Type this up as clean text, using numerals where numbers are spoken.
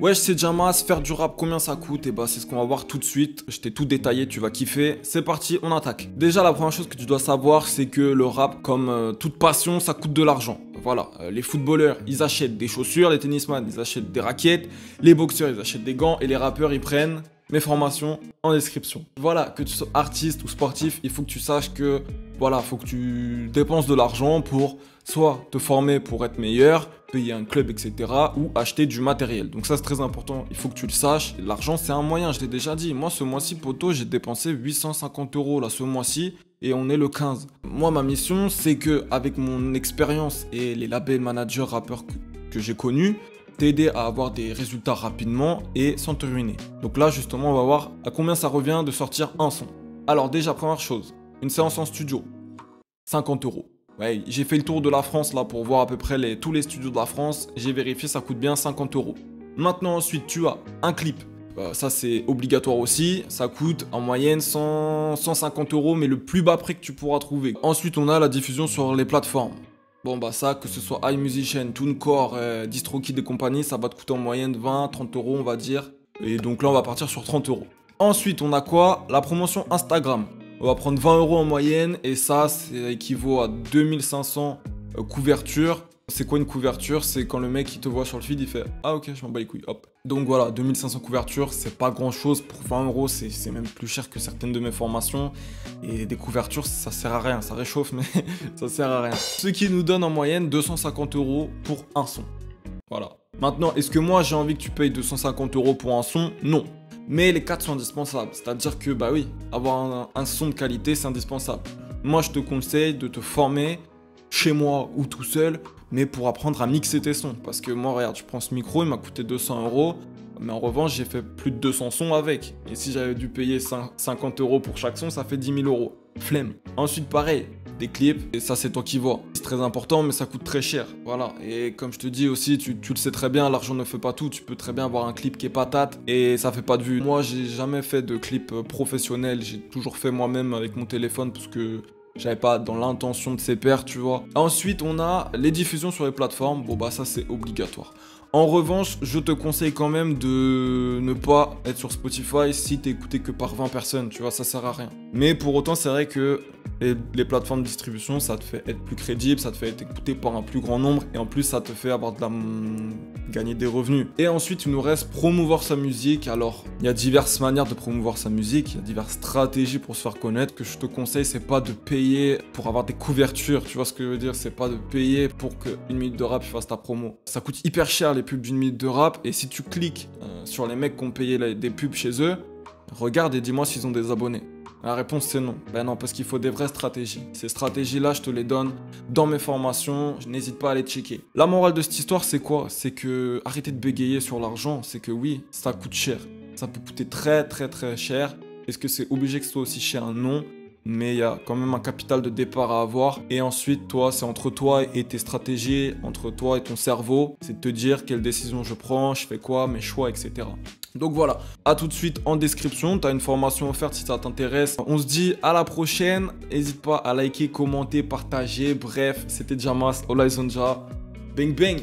Ouais, c'est Jamas, faire du rap, combien ça coûte? Et bah, c'est ce qu'on va voir tout de suite. Je t'ai tout détaillé, tu vas kiffer. C'est parti, on attaque. Déjà, la première chose que tu dois savoir, c'est que le rap, comme toute passion, ça coûte de l'argent. Voilà, les footballeurs, ils achètent des chaussures, les tennisman, ils achètent des raquettes, les boxeurs, ils achètent des gants, et les rappeurs, ils prennent mes formations en description. Voilà, que tu sois artiste ou sportif, il faut que tu saches que, voilà, faut que tu dépenses de l'argent pour soit te former pour être meilleur, payer un club, etc. ou acheter du matériel. Donc ça, c'est très important, il faut que tu le saches. L'argent, c'est un moyen, je l'ai déjà dit. Moi, ce mois-ci, poto, j'ai dépensé 850 € là, ce mois-ci, et on est le 15. Moi, ma mission, c'est que avec mon expérience et les labels managers, rappeurs que j'ai connus, t'aider à avoir des résultats rapidement et sans te ruiner. Donc là, justement, on va voir à combien ça revient de sortir un son. Alors déjà, première chose, une séance en studio, 50 €. Ouais, j'ai fait le tour de la France là pour voir à peu près tous les studios de la France. J'ai vérifié, ça coûte bien 50 €. Maintenant, ensuite, tu as un clip. Ça, c'est obligatoire aussi. Ça coûte en moyenne 150 €, mais le plus bas prix que tu pourras trouver. Ensuite, on a la diffusion sur les plateformes. Bon, bah ça, que ce soit iMusician, TuneCore, DistroKid et compagnie, ça va te coûter en moyenne 20-30 €, on va dire. Et donc là, on va partir sur 30 €. Ensuite, on a quoi? La promotion Instagram. On va prendre 20 € en moyenne et ça équivaut à 2500 couvertures. C'est quoi une couverture? C'est quand le mec il te voit sur le feed, il fait « Ah ok, je m'en bats les couilles, hop ». Donc voilà, 2500 couvertures, c'est pas grand chose. Pour 20 €, c'est même plus cher que certaines de mes formations. Et des couvertures, ça sert à rien, ça réchauffe, mais ça sert à rien. Ce qui nous donne en moyenne 250 € pour un son. Voilà. Maintenant, est-ce que moi j'ai envie que tu payes 250 € pour un son? Non. Mais les 4 sont indispensables, c'est-à-dire que bah oui, avoir un son de qualité c'est indispensable. Moi je te conseille de te former chez moi ou tout seul, mais pour apprendre à mixer tes sons. Parce que moi regarde, je prends ce micro, il m'a coûté 200 €, mais en revanche j'ai fait plus de 200 sons avec. Et si j'avais dû payer 50 € pour chaque son, ça fait 10 000 €. Flemme. Ensuite pareil, des clips, et ça c'est toi qui vois. C'est très important, mais ça coûte très cher. Voilà, et comme je te dis aussi, tu le sais très bien, l'argent ne fait pas tout. Tu peux très bien avoir un clip qui est patate et ça fait pas de vues. Moi, j'ai jamais fait de clip professionnel. J'ai toujours fait moi-même avec mon téléphone parce que j'avais pas dans l'intention de s'y perdre, tu vois. Ensuite, on a les diffusions sur les plateformes. Bon, bah ça c'est obligatoire. En revanche, je te conseille quand même de ne pas être sur Spotify si t'es écouté que par 20 personnes, tu vois, ça sert à rien. Mais pour autant, c'est vrai que les plateformes de distribution, ça te fait être plus crédible, ça te fait être écouté par un plus grand nombre et en plus, ça te fait avoir gagner des revenus. Et ensuite, il nous reste promouvoir sa musique. Alors, il y a diverses manières de promouvoir sa musique, il y a diverses stratégies pour se faire connaître. Ce que je te conseille, c'est pas de payer pour avoir des couvertures, tu vois ce que je veux dire, c'est pas de payer pour qu'une minute de rap fasse ta promo. Ça coûte hyper cher les pubs d'une minute de rap et si tu cliques sur les mecs qui ont payé des pubs chez eux, regarde et dis-moi s'ils ont des abonnés. La réponse c'est non. Ben non, parce qu'il faut des vraies stratégies. Ces stratégies-là, je te les donne dans mes formations. Je n'hésite pas à les checker. La morale de cette histoire, c'est quoi? C'est que arrêtez de bégayer sur l'argent. C'est que oui, ça coûte cher. Ça peut coûter très très très cher. Est-ce que c'est obligé que ce soit aussi cher? Non. Mais il y a quand même un capital de départ à avoir. Et ensuite, toi, c'est entre toi et tes stratégies, entre toi et ton cerveau. C'est de te dire quelle décision je prends, je fais quoi, mes choix, etc. Donc voilà, à tout de suite en description, tu as une formation offerte si ça t'intéresse. On se dit à la prochaine, n'hésite pas à liker, commenter, partager, bref, c'était Jamas, Olay Zonja, bang bang.